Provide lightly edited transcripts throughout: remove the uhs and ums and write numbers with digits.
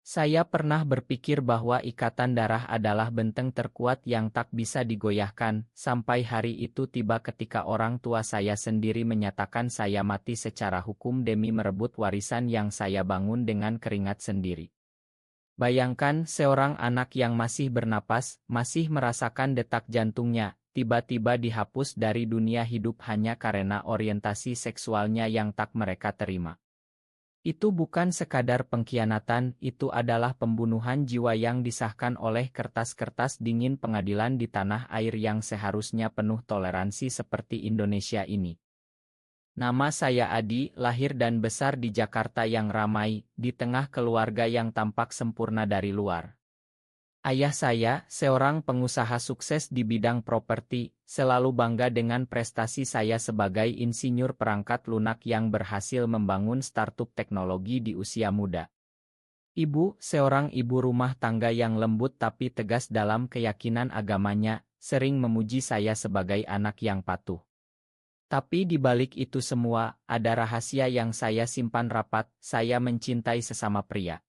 Saya pernah berpikir bahwa ikatan darah adalah benteng terkuat yang tak bisa digoyahkan, sampai hari itu tiba ketika orang tua saya sendiri menyatakan saya mati secara hukum demi merebut warisan yang saya bangun dengan keringat sendiri. Bayangkan seorang anak yang masih bernapas, masih merasakan detak jantungnya, tiba-tiba dihapus dari dunia hidup hanya karena orientasi seksualnya yang tak mereka terima. Itu bukan sekadar pengkhianatan, itu adalah pembunuhan jiwa yang disahkan oleh kertas-kertas dingin pengadilan di tanah air yang seharusnya penuh toleransi seperti Indonesia ini. Nama saya Adi, lahir dan besar di Jakarta yang ramai, di tengah keluarga yang tampak sempurna dari luar. Ayah saya, seorang pengusaha sukses di bidang properti, selalu bangga dengan prestasi saya sebagai insinyur perangkat lunak yang berhasil membangun startup teknologi di usia muda. Ibu, seorang ibu rumah tangga yang lembut tapi tegas dalam keyakinan agamanya, sering memuji saya sebagai anak yang patuh. Tapi di balik itu semua, ada rahasia yang saya simpan rapat, saya mencintai sesama pria.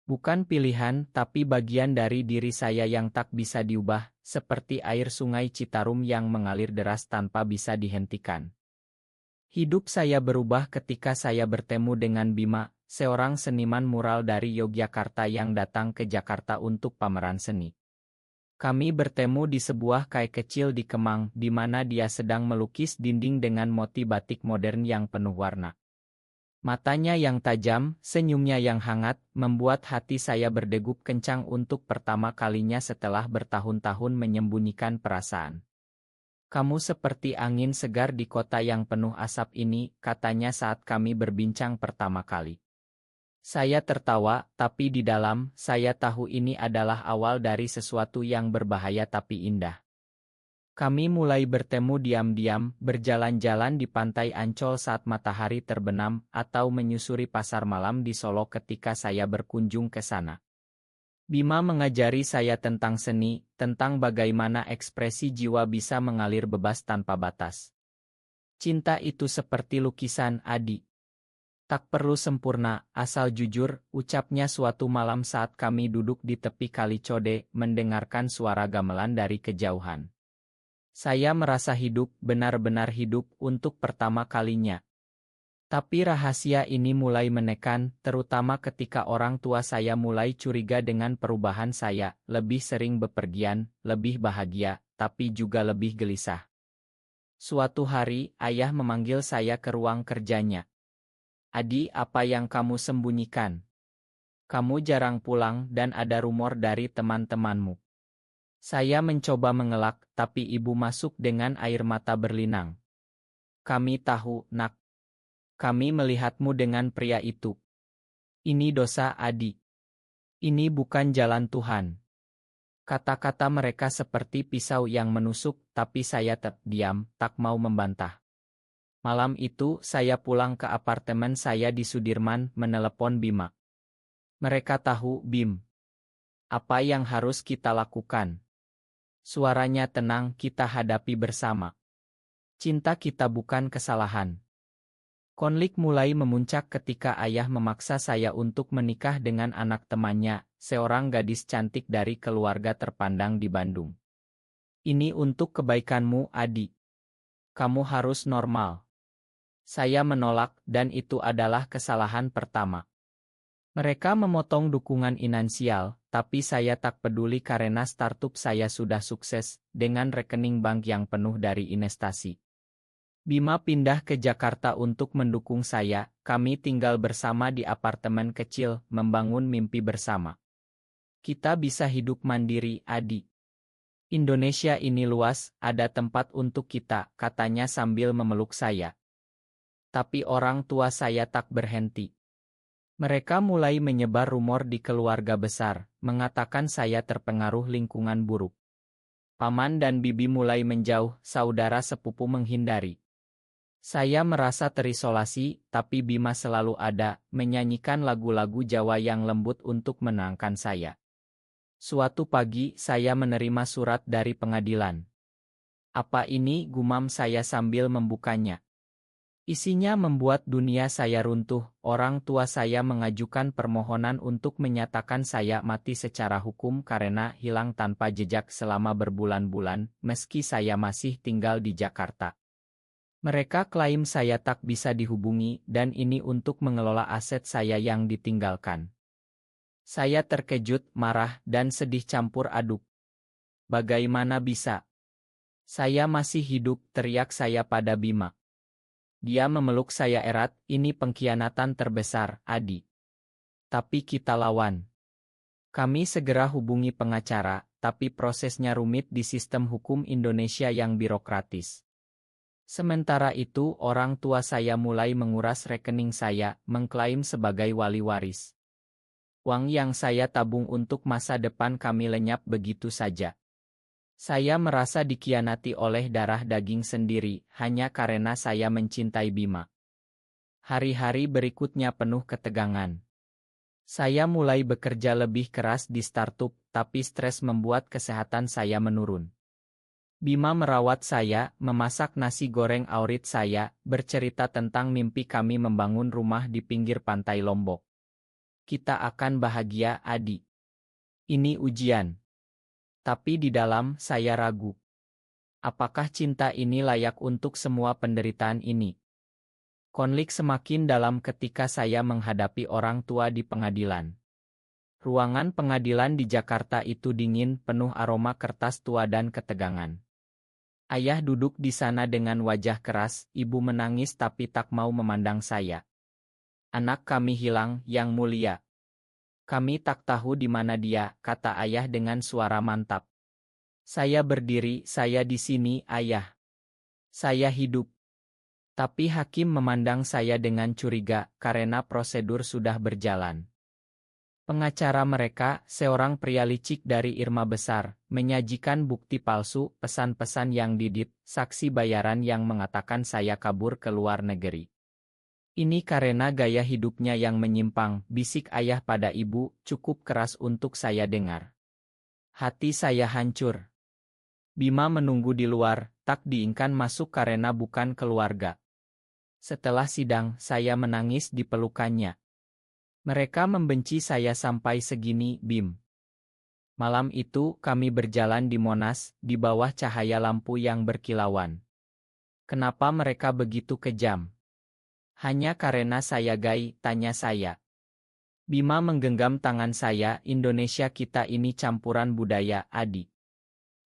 Bukan pilihan, tapi bagian dari diri saya yang tak bisa diubah, seperti air sungai Citarum yang mengalir deras tanpa bisa dihentikan. Hidup saya berubah ketika saya bertemu dengan Bima, seorang seniman mural dari Yogyakarta yang datang ke Jakarta untuk pameran seni. Kami bertemu di sebuah kai kecil di Kemang, di mana dia sedang melukis dinding dengan motif batik modern yang penuh warna. Matanya yang tajam, senyumnya yang hangat, membuat hati saya berdegup kencang untuk pertama kalinya setelah bertahun-tahun menyembunyikan perasaan. Kamu seperti angin segar di kota yang penuh asap ini, katanya saat kami berbincang pertama kali. Saya tertawa, tapi di dalam, saya tahu ini adalah awal dari sesuatu yang berbahaya tapi indah. Kami mulai bertemu diam-diam, berjalan-jalan di pantai Ancol saat matahari terbenam, atau menyusuri pasar malam di Solo ketika saya berkunjung ke sana. Bima mengajari saya tentang seni, tentang bagaimana ekspresi jiwa bisa mengalir bebas tanpa batas. Cinta itu seperti lukisan, Adi. Tak perlu sempurna, asal jujur, ucapnya suatu malam saat kami duduk di tepi Kali Code, mendengarkan suara gamelan dari kejauhan. Saya merasa hidup, benar-benar hidup, untuk pertama kalinya. Tapi rahasia ini mulai menekan, terutama ketika orang tua saya mulai curiga dengan perubahan saya, lebih sering bepergian, lebih bahagia, tapi juga lebih gelisah. Suatu hari, ayah memanggil saya ke ruang kerjanya. Adi, apa yang kamu sembunyikan? Kamu jarang pulang dan ada rumor dari teman-temanmu. Saya mencoba mengelak, tapi ibu masuk dengan air mata berlinang. Kami tahu, nak. Kami melihatmu dengan pria itu. Ini dosa, Adi. Ini bukan jalan Tuhan. Kata-kata mereka seperti pisau yang menusuk, tapi saya tetap diam, tak mau membantah. Malam itu, saya pulang ke apartemen saya di Sudirman, menelepon Bima. Mereka tahu, Bim. Apa yang harus kita lakukan? Suaranya tenang, kita hadapi bersama. Cinta kita bukan kesalahan. Konflik mulai memuncak ketika ayah memaksa saya untuk menikah dengan anak temannya, seorang gadis cantik dari keluarga terpandang di Bandung. Ini untuk kebaikanmu, Adi. Kamu harus normal. Saya menolak, dan itu adalah kesalahan pertama. Mereka memotong dukungan finansial, tapi saya tak peduli karena startup saya sudah sukses, dengan rekening bank yang penuh dari investasi. Bima pindah ke Jakarta untuk mendukung saya, kami tinggal bersama di apartemen kecil, membangun mimpi bersama. Kita bisa hidup mandiri, Adi. Indonesia ini luas, ada tempat untuk kita, katanya sambil memeluk saya. Tapi orang tua saya tak berhenti. Mereka mulai menyebar rumor di keluarga besar, mengatakan saya terpengaruh lingkungan buruk. Paman dan bibi mulai menjauh, saudara sepupu menghindari. Saya merasa terisolasi, tapi Bima selalu ada, menyanyikan lagu-lagu Jawa yang lembut untuk menenangkan saya. Suatu pagi, saya menerima surat dari pengadilan. Apa ini, gumam saya sambil membukanya. Isinya membuat dunia saya runtuh. Orang tua saya mengajukan permohonan untuk menyatakan saya mati secara hukum karena hilang tanpa jejak selama berbulan-bulan, meski saya masih tinggal di Jakarta. Mereka klaim saya tak bisa dihubungi dan ini untuk mengelola aset saya yang ditinggalkan. Saya terkejut, marah, dan sedih campur aduk. Bagaimana bisa? Saya masih hidup, teriak saya pada Bima. Dia memeluk saya erat, ini pengkhianatan terbesar, Adi. Tapi kita lawan. Kami segera hubungi pengacara, tapi prosesnya rumit di sistem hukum Indonesia yang birokratis. Sementara itu, orang tua saya mulai menguras rekening saya, mengklaim sebagai wali waris. Uang yang saya tabung untuk masa depan kami lenyap begitu saja. Saya merasa dikhianati oleh darah daging sendiri, hanya karena saya mencintai Bima. Hari-hari berikutnya penuh ketegangan. Saya mulai bekerja lebih keras di startup, tapi stres membuat kesehatan saya menurun. Bima merawat saya, memasak nasi goreng aurit saya, bercerita tentang mimpi kami membangun rumah di pinggir pantai Lombok. Kita akan bahagia, Adi. Ini ujian. Tapi di dalam, saya ragu. Apakah cinta ini layak untuk semua penderitaan ini? Konflik semakin dalam ketika saya menghadapi orang tua di pengadilan. Ruangan pengadilan di Jakarta itu dingin, penuh aroma kertas tua dan ketegangan. Ayah duduk di sana dengan wajah keras, ibu menangis tapi tak mau memandang saya. Anak kami hilang, Yang Mulia. Kami tak tahu di mana dia, kata ayah dengan suara mantap. Saya berdiri, saya di sini, ayah. Saya hidup. Tapi hakim memandang saya dengan curiga, karena prosedur sudah berjalan. Pengacara mereka, seorang pria licik dari Irma Besar, menyajikan bukti palsu, pesan-pesan yang didit, saksi bayaran yang mengatakan saya kabur ke luar negeri. Ini karena gaya hidupnya yang menyimpang, bisik ayah pada ibu, cukup keras untuk saya dengar. Hati saya hancur. Bima menunggu di luar, tak diizinkan masuk karena bukan keluarga. Setelah sidang, saya menangis di pelukannya. Mereka membenci saya sampai segini, Bim. Malam itu, kami berjalan di Monas, di bawah cahaya lampu yang berkilauan. Kenapa mereka begitu kejam? Hanya karena saya gay, tanya saya. Bima menggenggam tangan saya, Indonesia kita ini campuran budaya, Adi.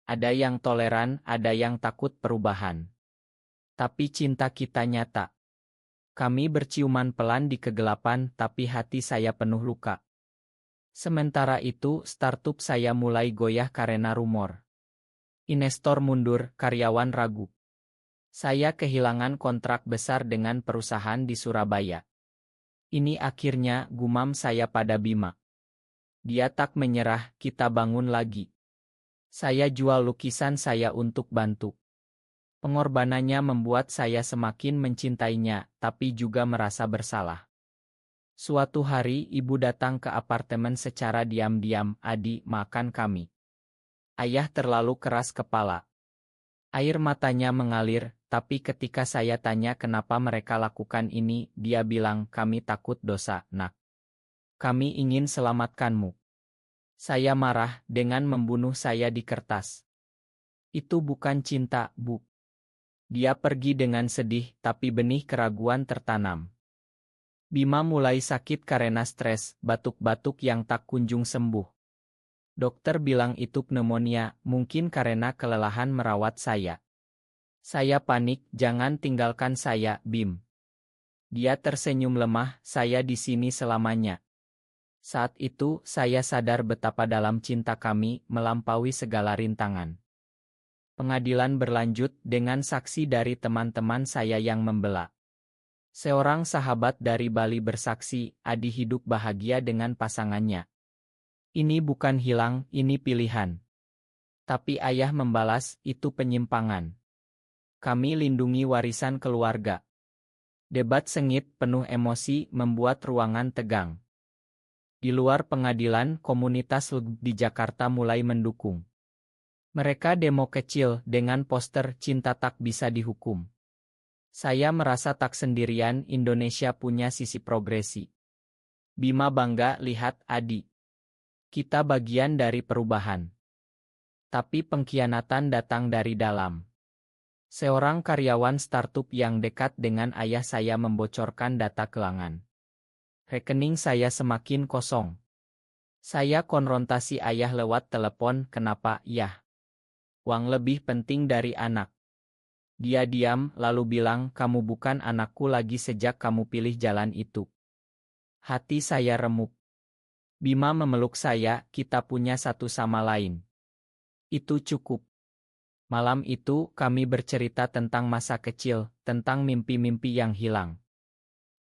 Ada yang toleran, ada yang takut perubahan. Tapi cinta kita nyata. Kami berciuman pelan di kegelapan, tapi hati saya penuh luka. Sementara itu, startup saya mulai goyah karena rumor. Investor mundur, karyawan ragu. Saya kehilangan kontrak besar dengan perusahaan di Surabaya. Ini akhirnya, gumam saya pada Bima. Dia tak menyerah, kita bangun lagi. Saya jual lukisan saya untuk bantu. Pengorbanannya membuat saya semakin mencintainya, tapi juga merasa bersalah. Suatu hari ibu datang ke apartemen secara diam-diam, Adi, makan kami. Ayah terlalu keras kepala. Air matanya mengalir, tapi ketika saya tanya kenapa mereka lakukan ini, dia bilang, kami takut dosa, nak. Kami ingin selamatkanmu. Saya marah dengan membunuh saya di kertas. Itu bukan cinta, Bu. Dia pergi dengan sedih, tapi benih keraguan tertanam. Bima mulai sakit karena stres, batuk-batuk yang tak kunjung sembuh. Dokter bilang itu pneumonia, mungkin karena kelelahan merawat saya. Saya panik, jangan tinggalkan saya, Bim. Dia tersenyum lemah, saya di sini selamanya. Saat itu, saya sadar betapa dalam cinta kami, melampaui segala rintangan. Pengadilan berlanjut dengan saksi dari teman-teman saya yang membela. Seorang sahabat dari Bali bersaksi, Adi hidup bahagia dengan pasangannya. Ini bukan hilang, ini pilihan. Tapi ayah membalas, itu penyimpangan. Kami lindungi warisan keluarga. Debat sengit, penuh emosi, membuat ruangan tegang. Di luar pengadilan, komunitas LGBTI di Jakarta mulai mendukung. Mereka demo kecil, dengan poster cinta tak bisa dihukum. Saya merasa tak sendirian, Indonesia punya sisi progresi. Bima bangga, lihat Adi. Kita bagian dari perubahan. Tapi pengkhianatan datang dari dalam. Seorang karyawan startup yang dekat dengan ayah saya membocorkan data keuangan. Rekening saya semakin kosong. Saya konfrontasi ayah lewat telepon, kenapa, Yah? Uang lebih penting dari anak. Dia diam, lalu bilang, kamu bukan anakku lagi sejak kamu pilih jalan itu. Hati saya remuk. Bima memeluk saya, kita punya satu sama lain. Itu cukup. Malam itu, kami bercerita tentang masa kecil, tentang mimpi-mimpi yang hilang.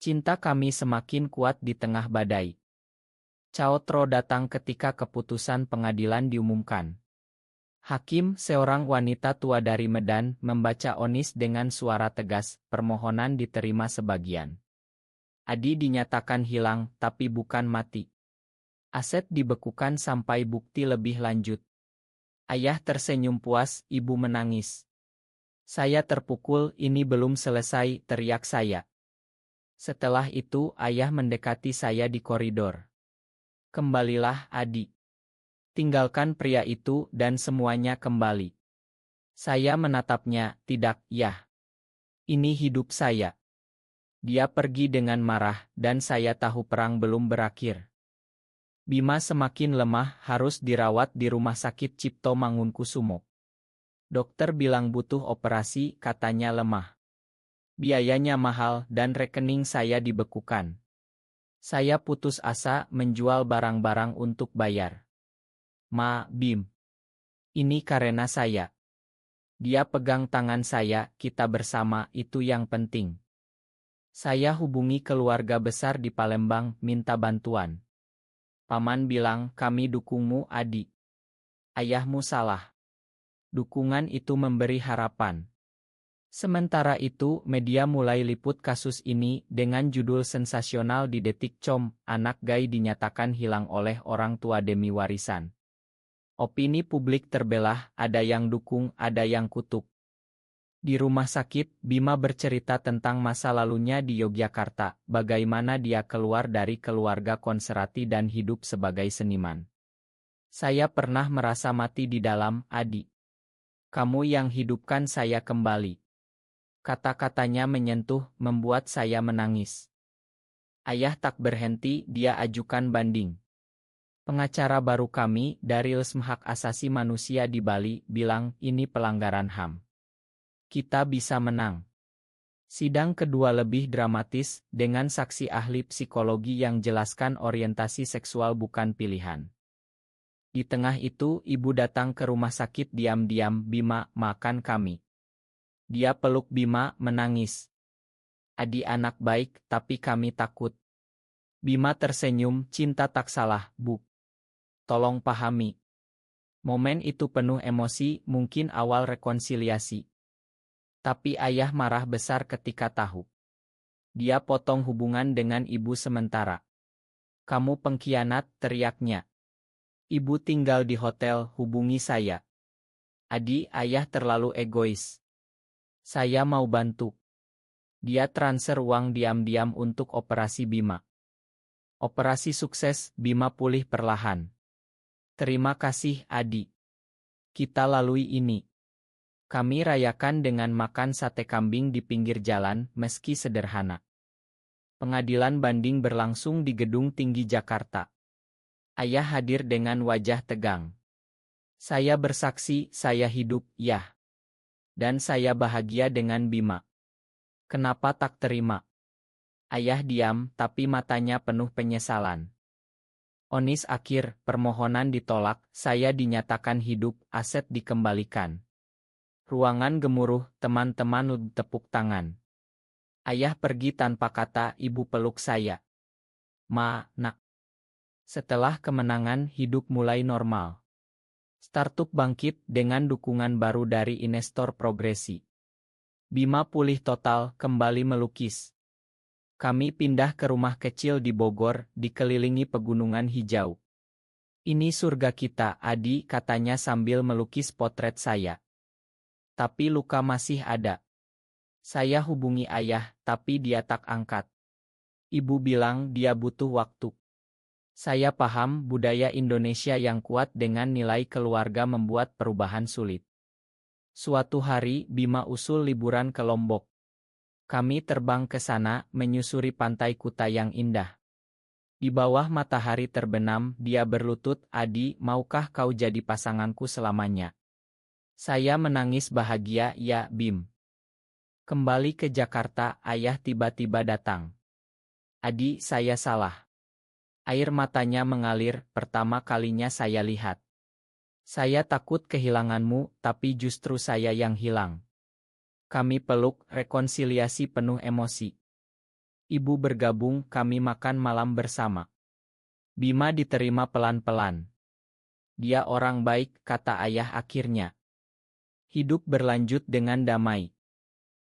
Cinta kami semakin kuat di tengah badai. Cao Tro datang ketika keputusan pengadilan diumumkan. Hakim, seorang wanita tua dari Medan, membaca vonis dengan suara tegas, permohonan diterima sebagian. Adi dinyatakan hilang, tapi bukan mati. Aset dibekukan sampai bukti lebih lanjut. Ayah tersenyum puas, ibu menangis. Saya terpukul, ini belum selesai, teriak saya. Setelah itu, ayah mendekati saya di koridor. Kembalilah, Adi. Tinggalkan pria itu dan semuanya kembali. Saya menatapnya, tidak, Yah. Ini hidup saya. Dia pergi dengan marah, dan saya tahu perang belum berakhir. Bima semakin lemah, harus dirawat di rumah sakit Cipto Mangunkusumo. Dokter bilang butuh operasi, katanya lemah. Biayanya mahal dan rekening saya dibekukan. Saya putus asa menjual barang-barang untuk bayar. Ma, Bim. Ini karena saya. Dia pegang tangan saya, kita bersama, itu yang penting. Saya hubungi keluarga besar di Palembang, minta bantuan. Paman bilang, kami dukungmu, Adi. Ayahmu salah. Dukungan itu memberi harapan. Sementara itu, media mulai liput kasus ini dengan judul sensasional di Detik.com, anak Gai dinyatakan hilang oleh orang tua demi warisan. Opini publik terbelah, ada yang dukung, ada yang kutuk. Di rumah sakit, Bima bercerita tentang masa lalunya di Yogyakarta, bagaimana dia keluar dari keluarga konserati dan hidup sebagai seniman. Saya pernah merasa mati di dalam, Adi. Kamu yang hidupkan saya kembali. Kata-katanya menyentuh, membuat saya menangis. Ayah tak berhenti, dia ajukan banding. Pengacara baru kami, dari LSM Hak Asasi Manusia di Bali, bilang ini pelanggaran HAM. Kita bisa menang. Sidang kedua lebih dramatis, dengan saksi ahli psikologi yang jelaskan orientasi seksual bukan pilihan. Di tengah itu, ibu datang ke rumah sakit diam-diam, Bima, makan kami. Dia peluk Bima, menangis. Adi anak baik, tapi kami takut. Bima tersenyum, cinta tak salah, Bu. Tolong pahami. Momen itu penuh emosi, mungkin awal rekonsiliasi. Tapi ayah marah besar ketika tahu. Dia potong hubungan dengan ibu sementara. Kamu pengkhianat, teriaknya. Ibu tinggal di hotel, hubungi saya. Adi, ayah terlalu egois. Saya mau bantu. Dia transfer uang diam-diam untuk operasi Bima. Operasi sukses, Bima pulih perlahan. Terima kasih, Adi. Kita lalui ini. Kami rayakan dengan makan sate kambing di pinggir jalan, meski sederhana. Pengadilan banding berlangsung di Gedung Tinggi Jakarta. Ayah hadir dengan wajah tegang. Saya bersaksi, saya hidup, Yah. Dan saya bahagia dengan Bima. Kenapa tak terima? Ayah diam, tapi matanya penuh penyesalan. Vonis akhir, permohonan ditolak, saya dinyatakan hidup, aset dikembalikan. Ruangan gemuruh, teman-teman tepuk tangan. Ayah pergi tanpa kata, ibu peluk saya. Ma, nak. Setelah kemenangan, hidup mulai normal. Startup bangkit dengan dukungan baru dari investor progresi. Bima pulih total, kembali melukis. Kami pindah ke rumah kecil di Bogor, dikelilingi pegunungan hijau. Ini surga kita, Adi, katanya sambil melukis potret saya. Tapi luka masih ada. Saya hubungi ayah, tapi dia tak angkat. Ibu bilang dia butuh waktu. Saya paham budaya Indonesia yang kuat dengan nilai keluarga membuat perubahan sulit. Suatu hari Bima usul liburan ke Lombok. Kami terbang ke sana, menyusuri pantai Kuta yang indah. Di bawah matahari terbenam, dia berlutut, "Adi, maukah kau jadi pasanganku selamanya?" Saya menangis bahagia, "Ya, Bim." Kembali ke Jakarta, ayah tiba-tiba datang. "Adi, saya salah." Air matanya mengalir, "Pertama kalinya saya lihat. Saya takut kehilanganmu, tapi justru saya yang hilang." Kami peluk, rekonsiliasi penuh emosi. Ibu bergabung, kami makan malam bersama. Bima diterima pelan-pelan. "Dia orang baik," kata ayah akhirnya. Hidup berlanjut dengan damai.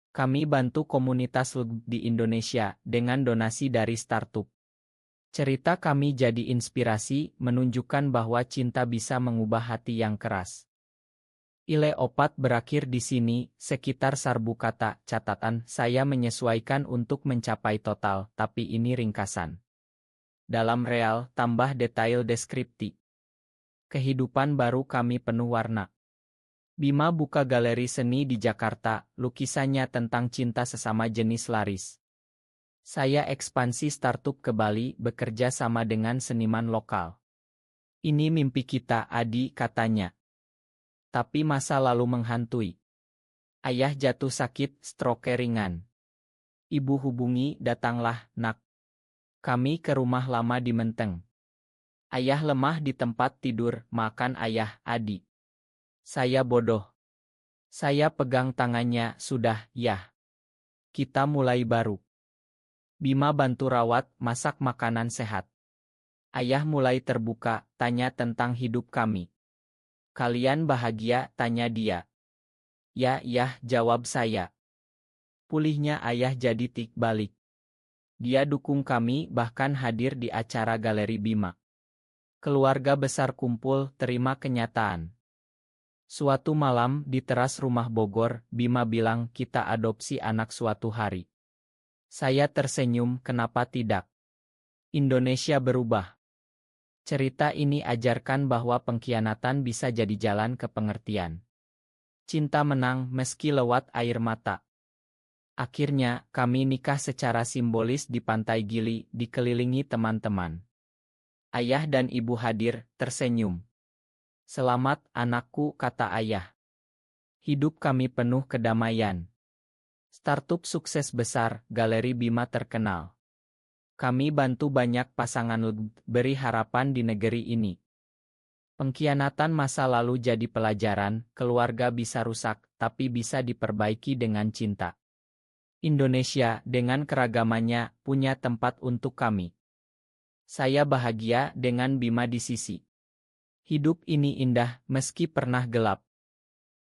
Kami bantu komunitas LGBTQ di Indonesia dengan donasi dari startup. Cerita kami jadi inspirasi, menunjukkan bahwa cinta bisa mengubah hati yang keras. Ile Opat berakhir di sini, sekitar 1000 kata. Catatan, saya menyesuaikan untuk mencapai total, tapi ini ringkasan. Dalam real, tambah detail deskripsi. Kehidupan baru kami penuh warna. Bima buka galeri seni di Jakarta, lukisannya tentang cinta sesama jenis laris. Saya ekspansi startup ke Bali, bekerja sama dengan seniman lokal. "Ini mimpi kita, Adi," katanya. Tapi masa lalu menghantui. Ayah jatuh sakit, stroke ringan. Ibu hubungi, "Datanglah, Nak. Kami ke rumah lama di Menteng." Ayah lemah di tempat tidur, "Makan ayah, Adi." Saya bodoh. Saya pegang tangannya, "Sudah, ya. Kita mulai baru." Bima bantu rawat, masak makanan sehat. Ayah mulai terbuka, tanya tentang hidup kami. "Kalian bahagia?" tanya dia. "Ya, ya," jawab saya. Pulihnya ayah jadi tik balik. Dia dukung kami, bahkan hadir di acara Galeri Bima. Keluarga besar kumpul, terima kenyataan. Suatu malam, di teras rumah Bogor, Bima bilang, "Kita adopsi anak suatu hari." Saya tersenyum, kenapa tidak? Indonesia berubah. Cerita ini ajarkan bahwa pengkhianatan bisa jadi jalan ke pengertian. Cinta menang meski lewat air mata. Akhirnya, kami nikah secara simbolis di Pantai Gili, dikelilingi teman-teman. Ayah dan ibu hadir, tersenyum. "Selamat, anakku," kata ayah. Hidup kami penuh kedamaian. Startup sukses besar, Galeri Bima terkenal. Kami bantu banyak pasangan LGBTQ, beri harapan di negeri ini. Pengkhianatan masa lalu jadi pelajaran, keluarga bisa rusak, tapi bisa diperbaiki dengan cinta. Indonesia, dengan keragamannya, punya tempat untuk kami. Saya bahagia dengan Bima di sisi. Hidup ini indah, meski pernah gelap.